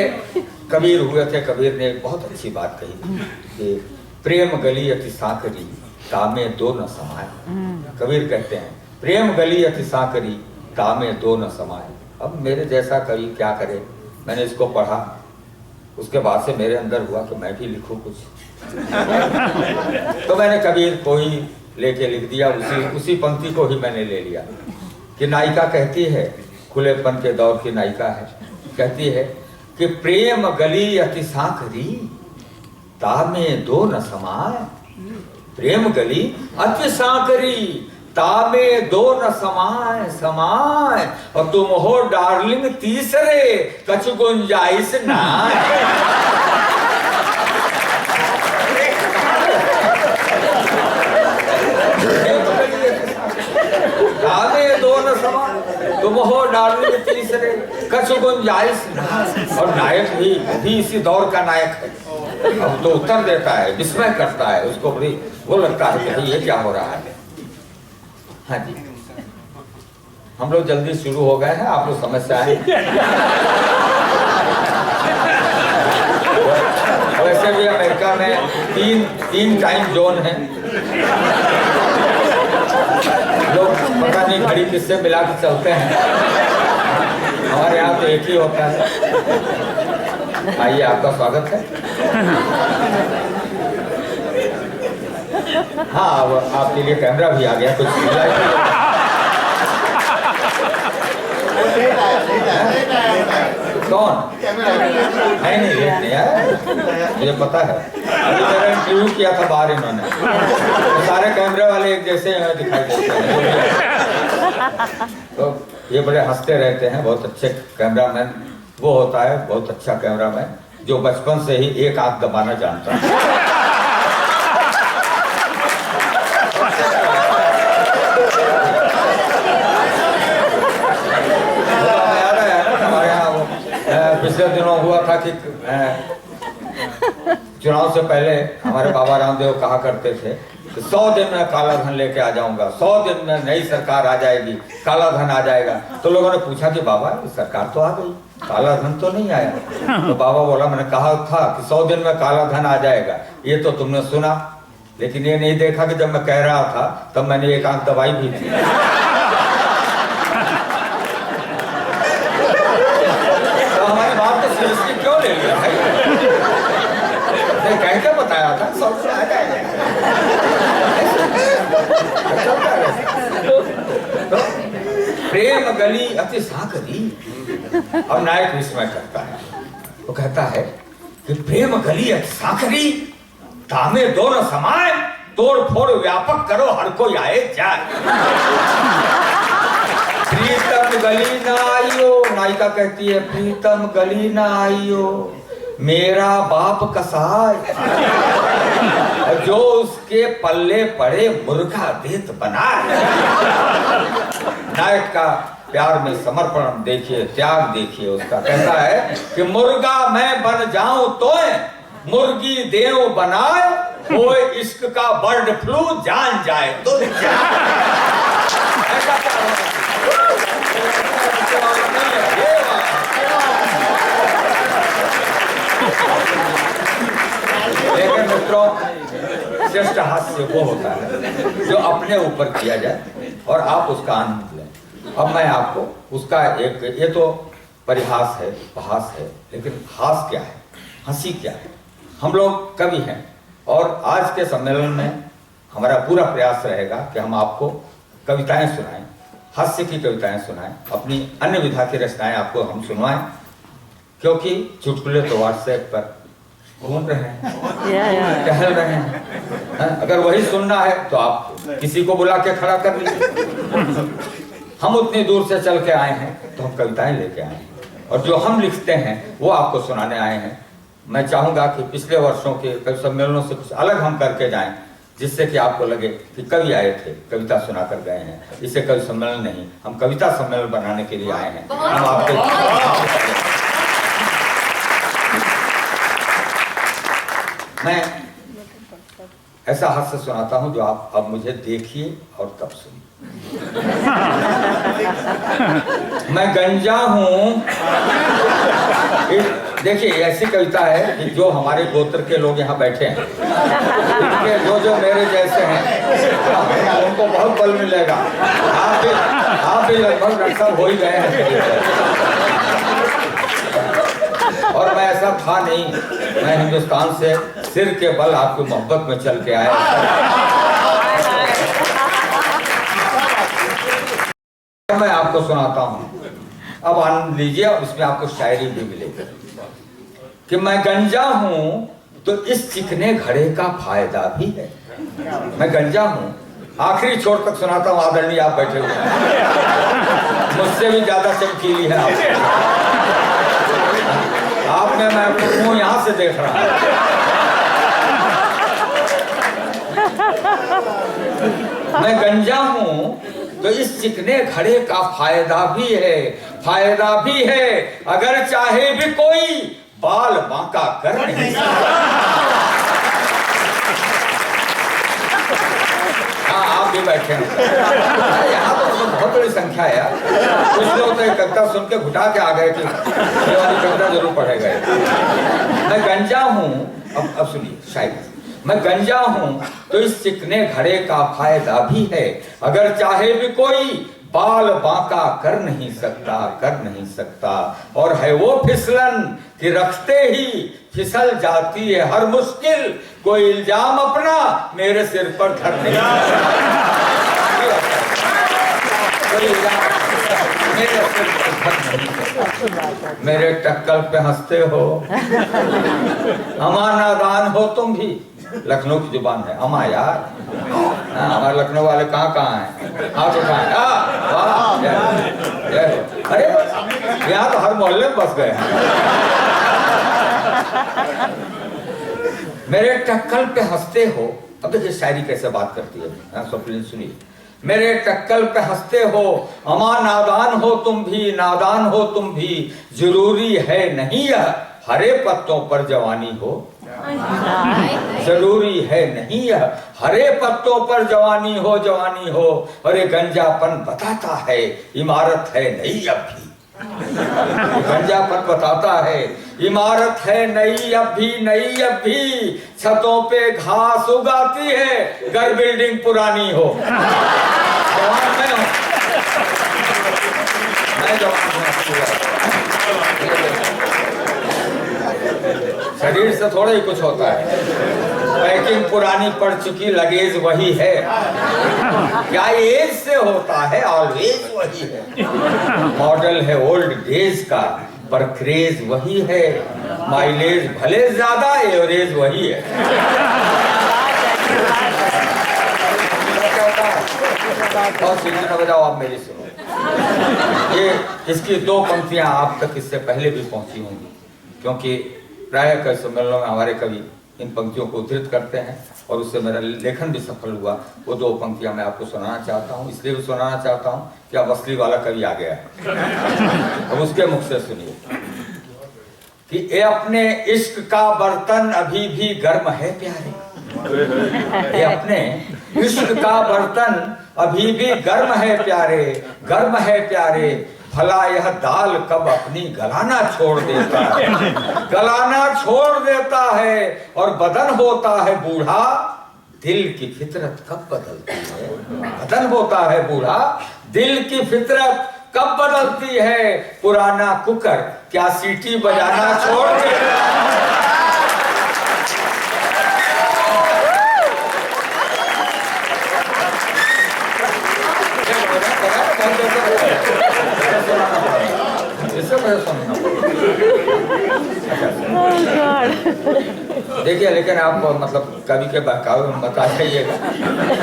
कबीर हुए थे, कबीर ने एक बहुत अच्छी बात कही कि प्रेम गली अति साकरी, तामे दो न समाए। कबीर कहते हैं प्रेम गली अति साकरी, तामे दो न समाए। अब मेरे जैसा कवि क्या करे, मैंने इसको पढ़ा, उसके बाद से मेरे अंदर हुआ कि मैं भी लिखूं कुछ। तो मैंने कबीर को ही लेके लिख दिया, उसी पंक्ति को ही मैंने ले लिया कि नायिका कहती है, खुलेपन के दौर की नायिका है, कहती है कि प्रेम गली अति साकरी, तामे दो न समाए। प्रेम गली अति साकरी, तामे दो न समाए, समाए, और तुम हो डार्लिंग तीसरे, कछ गुंजाइश ना। तामे दो न समाए, तुम हो डार्लिंग तीसरे, कछ गुंजाइश ना। और नायक भी इसी दौर का नायक है। अब तो उत्तर देता है, विस्मय करता है, उसको बड़ी वो लगता है कि भाई ये क्या हो रहा है। हाँ जी, हम लोग जल्दी शुरू हो गए हैं, आप लोग समझ से आए। वैसे भी अमेरिका में तीन टाइम जोन है, लोग पता नहीं घड़ी किससे मिला के चलते हैं। हमारे यहाँ तो एक ही होता है। आइए, आपका स्वागत है। हाँ, अब आपके लिए कैमरा भी आ गया, कुछ कौन नहीं रेट नहीं है, मुझे पता है। अभी मेरा इंटरव्यू किया था बाहर इन्होंने, तो सारे कैमरे वाले एक जैसे दिखाई देते हैं। तो ये बड़े हंसते रहते हैं, बहुत अच्छे कैमरामैन वो होता है, बहुत अच्छा कैमरामैन जो बचपन से ही एक आंख दबाना जानता है। पिछले दिनों हुआ था कि चुनाव से पहले हमारे बाबा रामदेव कहा करते थे कि 100 दिन में काला धन लेके आ जाऊंगा, 100 दिन में नई सरकार आ जाएगी, काला धन आ जाएगा। तो लोगों ने पूछा कि बाबा सरकार तो आ गई, काला धन तो नहीं आया। तो बाबा बोला मैंने कहा था कि 100 दिन में काला धन आ जाएगा, ये तो तुमने सुना, लेकिन ये नहीं देखा कि जब मैं कह रहा था तब मैंने एक आंख दवाई भी थी। तो हमारी बात को सीरियसली क्यों ले लिया भाई? कह के बताया था 100 दिन आ जाएगा। तो प्रेम गली अति साकरी। अब नायक विस्मय करता है, वो कहता है कि प्रेम गली अति साकरी, तामे दोनों समाए, तोड़ फोड़ व्यापक करो हर कोई आए जाए। प्रीतम गली ना आइयो, नायिका कहती है प्रीतम गली ना आइयो, मेरा बाप कसाय, जो उसके पल्ले पड़े मुर्गा देत बनाए। नायक का प्यार में समर्पण देखिए, त्याग देखिए उसका। कहता है कि मुर्गा मैं बन जाऊं तो मुर्गी देव बनाए, वो इश्क का बर्ड फ्लू जान जाए तो ऐसा लेकिन मित्रों, श्रेष्ठ हास्य वो होता है जो अपने ऊपर किया जाए और आप उसका आनंद लें। अब मैं आपको उसका एक, ये तो परिहास है, उपहास है, लेकिन हास क्या है, हंसी क्या है। हम लोग कवि हैं और आज के सम्मेलन में हमारा पूरा प्रयास रहेगा कि हम आपको कविताएं सुनाएं, हास्य की कविताएं सुनाएं, अपनी अन्य विधा की रचनाएं आपको हम सुनवाएं, क्योंकि चुटकुले तो व्हाट्सएप पर घूम रहे हैं, टहल रहे हैं। अगर वही सुनना है तो आप किसी को बुला के खड़ा कर लीजिए। हम उतनी दूर से चल के आए हैं तो हम कविताएं लेके आए हैं, और जो हम लिखते हैं वो आपको सुनाने आए हैं। मैं चाहूंगा कि पिछले वर्षों के कवि सम्मेलनों से कुछ अलग हम करके जाएं, जिससे कि आपको लगे कि कवि आए थे, कविता सुना कर गए हैं। इसे कवि सम्मेलन नहीं, हम कविता सम्मेलन बनाने के लिए आए हैं। हम आपके मैं ऐसा हास्य सुनाता हूं जो आप अब मुझे देखिए और तब सुनिए। मैं गंजा हूं, देखिए ऐसी कविता है कि जो हमारे गोत्र के लोग यहाँ बैठे हैं, इनके जो मेरे जैसे हैं उनको बहुत बल मिलेगा। आप भी लगभग रक्षा हो ही गए हैं। और मैं ऐसा था नहीं, मैं हिंदुस्तान से सिर के बल आपकी मोहब्बत में चल के आया। मैं आपको सुनाता हूं, अब आनंद लीजिए, और इसमें आपको शायरी भी मिलेगी। कि मैं गंजा हूं तो इस चिकने घड़े का फायदा भी है। मैं गंजा हूं, आखिरी छोर तक सुनाता हूं। आदरणीय आप बैठे हुए हैं, मुझसे भी ज्यादा चमकीली है आप में, मैं अपने मुंह यहां से देख रहा हूं। मैं गंजा हूं तो इस चिकने घड़े का फायदा भी है, फायदा भी है, अगर चाहे भी कोई बाल बांका कर नहीं सकता। हाँ आप भी बैठे हैं यहाँ तो बहुत बड़ी संख्या है यार। कुछ लोग तो कविता सुन के घुटा के आ गए कि ये वाली कविता जरूर पढ़े गए। मैं गंजा हूँ, अब सुनिए शायद। मैं गंजा हूँ तो इस चिकने घड़े का फायदा भी है, अगर चाहे भी कोई बाल बांका कर नहीं सकता, कर नहीं सकता। और है वो फिसलन कि रखते ही फिसल जाती है हर मुश्किल, कोई इल्जाम अपना मेरे सिर पर धर नहीं मेरे सिर पर धर नहीं। मेरे टक्कल पे हंसते हो, अमा नादान हो तुम भी। लखनऊ की जुबान है अमा यार। हमारे लखनऊ वाले कहाँ हैं? हाथ उठाएं। अरे यहाँ तो हर मोहल्ले में बस गए हैं। मेरे टक्कल पे हंसते हो। अब देखिए शायरी कैसे बात करती है, स्वप्न सुनिए। मेरे टक्कल पे हंसते हो, अमा नादान हो तुम भी, नादान हो तुम भी, जरूरी है नहीं यह हरे पत्तों पर जवानी हो। जरूरी है नहीं यह हरे पत्तों पर जवानी हो, अरे गंजापन बताता है इमारत है नई अब भी। गंजापन बताता है इमारत है नई अब भी, छतों पे घास उगाती है घर बिल्डिंग पुरानी हो। जवान मैं हूं, मैं जवान हूं। शरीर से थोड़ा ही कुछ होता है, पैकिंग पुरानी पड़ चुकी, लगेज वही है। क्या एज से होता है, ऑलवेज वही है। मॉडल है ओल्ड डेज का, पर क्रेज वही है। माइलेज भले ज्यादा, एवरेज वही है। और सीधी न बजाओ, आप मेरी सुनो। ये इसकी 2 पंक्तियां आप तक इससे पहले भी पहुंची होंगी, क्योंकि प्राय कई सम्मेलनों में हमारे कवि इन पंक्तियों को उद्धृत करते हैं और उससे मेरा लेखन भी सफल हुआ। वो 2 पंक्तियां मैं आपको सुनाना चाहता हूँ, इसलिए भी सुनाना चाहता हूँ कि अब असली वाला कवि आ गया है। अब उसके मुख से सुनिए कि ए अपने इश्क का बर्तन अभी भी गर्म है प्यारे, ये अपने इश्क का बर्तन अभी भी गर्म है प्यारे, भला यह दाल कब अपनी गलाना छोड़ देता है, और बदन होता है बूढ़ा, दिल की फितरत कब बदलती है। बदन होता है बूढ़ा, दिल की फितरत कब बदलती है, पुराना कुकर क्या सीटी बजाना छोड़ देता है। देखिए, लेकिन आप मतलब कवि के बहकावे में बता जाइएगा,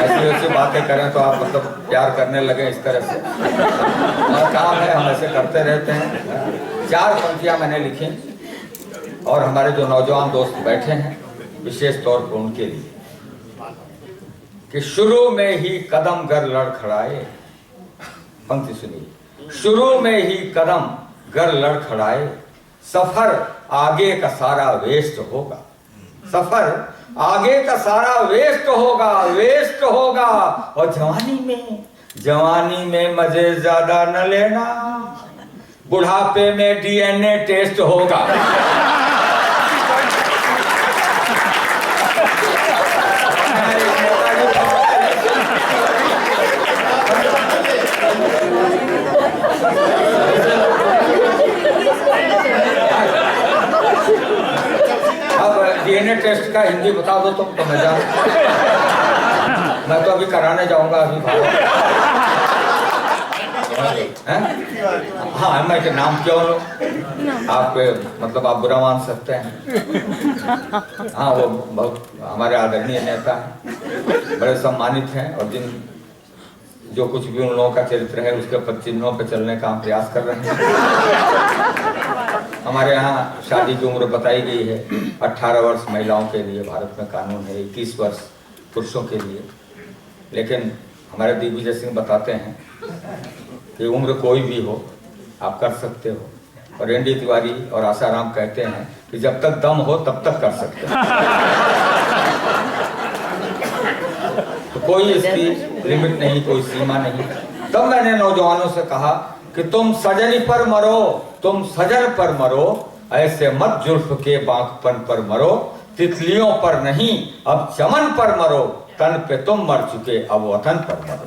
ऐसी बातें करें तो आप मतलब प्यार करने लगे इस तरह से। और काम है, हम ऐसे करते रहते हैं। 4 पंक्तियां मैंने लिखी और हमारे जो नौजवान दोस्त बैठे हैं, विशेष तौर पर उनके लिए, कि शुरू में ही कदम गर लड़खड़ाए। पंक्ति सुनिए, शुरू में ही कदम गर लड़खड़ाए, सफर आगे का सारा वेस्ट होगा, सफर आगे का सारा वेस्ट होगा, और जवानी में मजे ज्यादा न लेना, बुढ़ापे में DNA टेस्ट होगा। DNA टेस्ट का हिंदी बता दो तुम, तो मैं तो अभी कराने जाऊंगा अभी भारत। हाँ, मैं के नाम क्यों लो, आप मतलब आप बुरा मान सकते हैं। हाँ, वो बहुत हमारे आदरणीय नेता हैं, बड़े सम्मानित हैं, और जो कुछ भी उन लोगों का चरित्र है उसके पर चिन्हों पर चलने का हम प्रयास कर रहे हैं। हमारे यहाँ शादी की उम्र बताई गई है 18 वर्ष महिलाओं के लिए, भारत में कानून है 21 वर्ष पुरुषों के लिए, लेकिन हमारे दिग्विजय सिंह बताते हैं कि उम्र कोई भी हो आप कर सकते हो, और एनडी तिवारी और आसाराम कहते हैं कि जब तक दम हो तब तक कर सकते हो। तो कोई इसकी लिमिट नहीं, कोई सीमा नहीं। तब मैंने नौजवानों से कहा कि तुम सजनी पर मरो, तुम सजन पर मरो, ऐसे मत जुल्फ के बांकपन पर मरो, तितलियों पर नहीं अब चमन पर मरो, तन पे तुम मर चुके अब वतन पर मरो।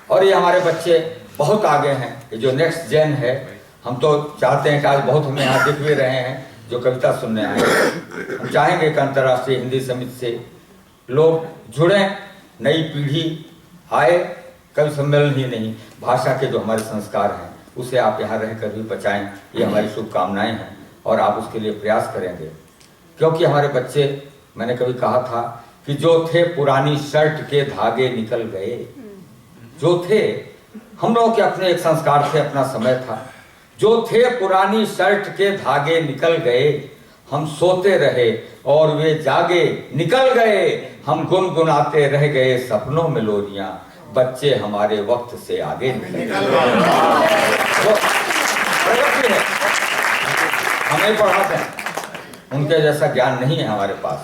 और ये हमारे बच्चे बहुत आगे हैं, ये जो नेक्स्ट जेन है, हम तो चाहते हैं कि आज बहुत हमें यहाँ दिख भी रहे हैं जो कविता सुनने आए। हम चाहेंगे कि अंतर्राष्ट्रीय हिंदी समिति से लोग जुड़े, नई पीढ़ी आए। कवि सम्मेलन ही नहीं, भाषा के जो हमारे संस्कार हैं उसे आप यहाँ रहकर भी बचाएं, ये हमारी शुभकामनाएं हैं, और आप उसके लिए प्रयास करेंगे। क्योंकि हमारे बच्चे, मैंने कभी कहा था कि जो थे पुरानी शर्ट के धागे निकल गए, जो थे, हम लोग के अपने एक संस्कार थे, अपना समय था, जो थे पुरानी शर्ट के धागे निकल गए, हम सोते रहे और वे जागे निकल गए, हम गुनगुनाते रह गए सपनों में लोरियां, बच्चे हमारे वक्त से आगे निकल तो प्रगति है, हमें पढ़ाते हैं, उनके जैसा ज्ञान नहीं है हमारे पास।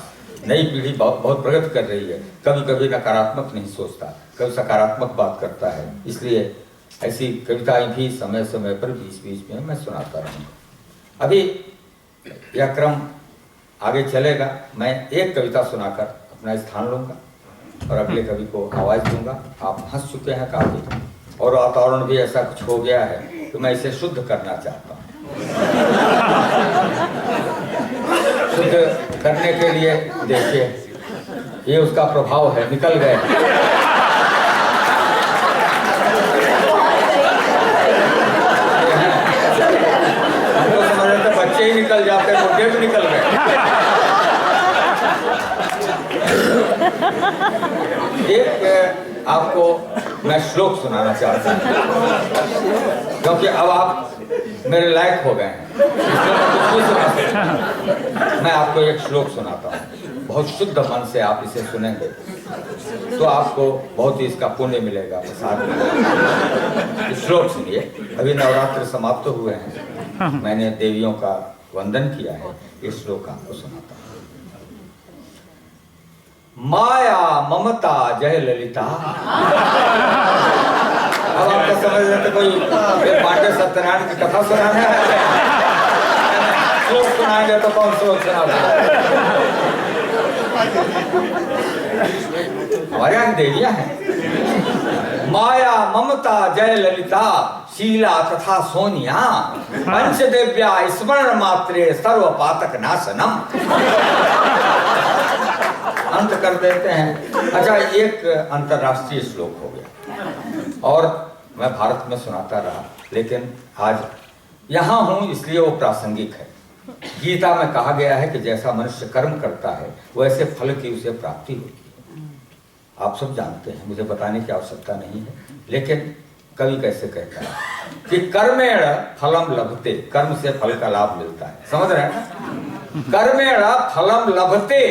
नई पीढ़ी बहुत प्रगति कर रही है, कभी कभी नकारात्मक नहीं सोचता, कभी सकारात्मक बात करता है। इसलिए ऐसी कविताएं भी समय समय पर बीच बीच में मैं सुनाता रहूँगा। अभी यह क्रम आगे चलेगा। मैं एक कविता सुनाकर अपना स्थान लूँगा और अगले कवि को आवाज़ दूंगा। आप हंस चुके हैं काफ़ी और वातावरण भी ऐसा कुछ हो गया है तो मैं इसे शुद्ध करना चाहता हूँ। शुद्ध करने के लिए देखिए, ये उसका प्रभाव है, निकल गए। हम तो समझ रहे थे बच्चे ही निकल जाते, मुर्गे भी निकल गए। एक आपको मैं श्लोक सुनाना चाहता हूँ, क्योंकि अब आप मेरे लायक हो गए हैं, मैं आपको एक श्लोक सुनाता हूँ। बहुत शुद्ध मन से आप इसे सुनेंगे तो आपको बहुत ही इसका पुण्य मिलेगा, प्रसाद मिलेगा। श्लोक सुनिए। अभी नवरात्र समाप्त हुए हैं, मैंने देवियों का वंदन किया है, इस श्लोक आपको सुनाता हूँ। माया ममता जय ललिता। अब आपको समझ रहे थे कोई पांडे सत्यनारायण की कथा सुनाने है, श्लोक सुनाएंगे तो कौन श्लोक सुना? हमारे यहाँ देवियां हैं। माया ममता जय ललिता शीला तथा सोनिया पंचदेव्या स्मरण मात्रे सर्व पातक नाशनम। अंत कर देते हैं। अच्छा, एक अंतर्राष्ट्रीय श्लोक हो गया और मैं भारत में सुनाता रहा, लेकिन आज यहाँ हूँ इसलिए वो प्रासंगिक है। गीता में कहा गया है कि जैसा मनुष्य कर्म करता है वैसे फल की उसे प्राप्ति होती है। आप सब जानते हैं, मुझे बताने की आवश्यकता नहीं है, लेकिन कवि कैसे कहता है कि कर्मेण फलम लभते, कर्म से फल का लाभ मिलता है। समझ रहे हैं? कर्मेण फलम लभते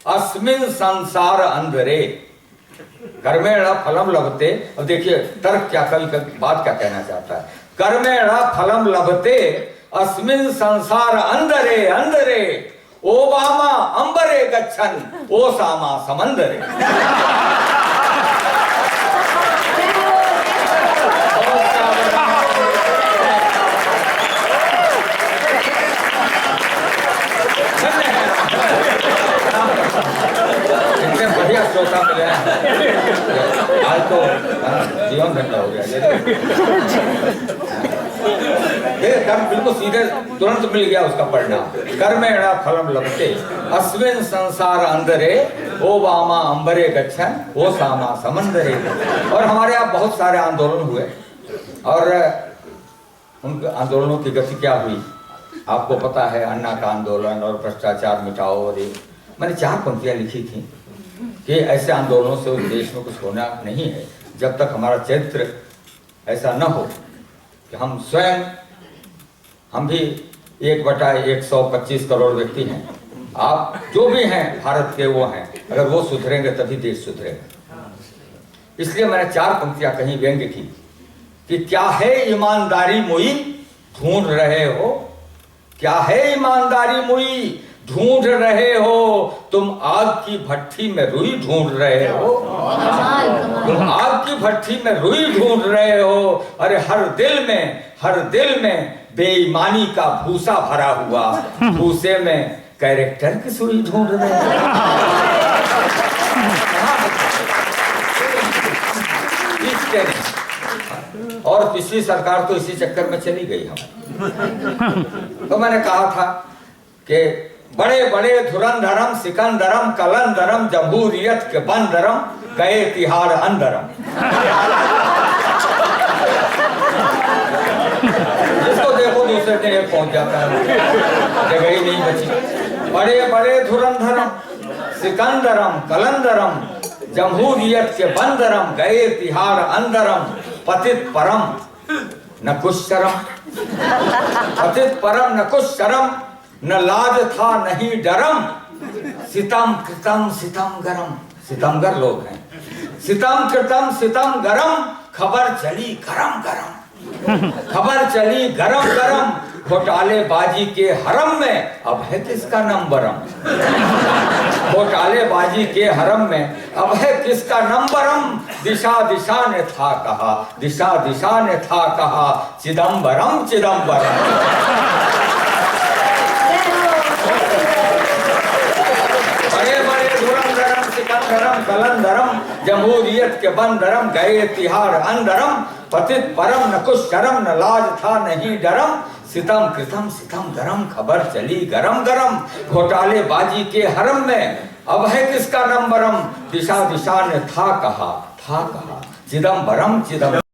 अस्मिन संसार अंधरे। कर्मेण फलम लभते। अब देखिए तर्क क्या, कवि का बात क्या कहना चाहता है। कर्मेण फलम लभते अस्मिन संसार अंधरे अंधरे ओबामा अंबरे गच्छन ओसामा समंदरे। इतने बढ़िया श्रोता मिले हैं आज तो जीवन धन्य हो गया। कर्म बिल्कुल सीधे तुरंत मिल गया उसका परिणाम। कर्मेण फलम लभते अस्मिन संसार अंधरे ओबामा अंबरे गच्छन ओ सामा समंदरे। और हमारे यहाँ बहुत सारे आंदोलन हुए और उन आंदोलनों की गति क्या हुई आपको पता है। अन्ना का आंदोलन और भ्रष्टाचार मिटाओ, और मैंने 4 पंक्तियां लिखी थी कि ऐसे आंदोलनों से उस देश में कुछ होना नहीं है जब तक हमारा चरित्र ऐसा न हो कि हम स्वयं, हम भी 1/125 करोड़ व्यक्ति हैं, आप जो भी हैं भारत के वो हैं, अगर वो सुधरेंगे तभी देश सुधरेगा। इसलिए मैंने 4 पंक्तियां कहीं व्यंग्य की कि क्या है ईमानदारी मुई ढूंढ रहे हो, क्या है ईमानदारी मुई ढूंढ रहे हो, तुम आग की भट्टी में रुई ढूंढ रहे हो, तुम आग की भट्टी में रुई ढूंढ रहे हो। अरे हर दिल में बेईमानी का भूसा भरा हुआ, भूसे में कैरेक्टर की सुई ढूंढ रहे हो। और पिछली सरकार तो इसी चक्कर में चली गई हमारी। तो मैंने कहा था कि बड़े बड़े धुरंधरम सिकंदरम कलंदरम जमहूरियत के बंदरम गए तिहाड़ अंदरम। जिसको देखो दूसरे दिन ये पहुंच जाता है, जगह ही नहीं बची। बड़े बड़े धुरंधरम सिकंदरम कलंदरम जमहूरियत के बंदरम गए तिहाड़ अंदरम। पतित परम न कुछ शरम, पतित परम न कुछ शरम, न लाज था नहीं डरम, सितम कृतम सितम गरम। सितमगर लोग हैं, सितम कृतम सितम गरम, खबर चली गरम गरम, खबर चली गरम गरम, घोटालेबाजी के हरम में अब है किसका नंबरम, घोटालेबाजी के हरम में अब है किसका नंबरम, दिशा दिशा ने था कहा, दिशा दिशा ने था कहा, चिदम्बरम चिदम्बरम। बड़े बड़े धुरंधरम सिकंदरम कलंदरम, जमहूरियत के बंदरम, गए तिहाड़ अंदरम, पतित परम न कुछ शर्म न लाज था नहीं डरम, सितम कृतम सितम गरम, खबर चली गरम गरम, घोटालेबाजी के हरम में अब है किसका नंबरम, दिशा दिशा ने था कहा, चिदम्बरम चिदम्बरम।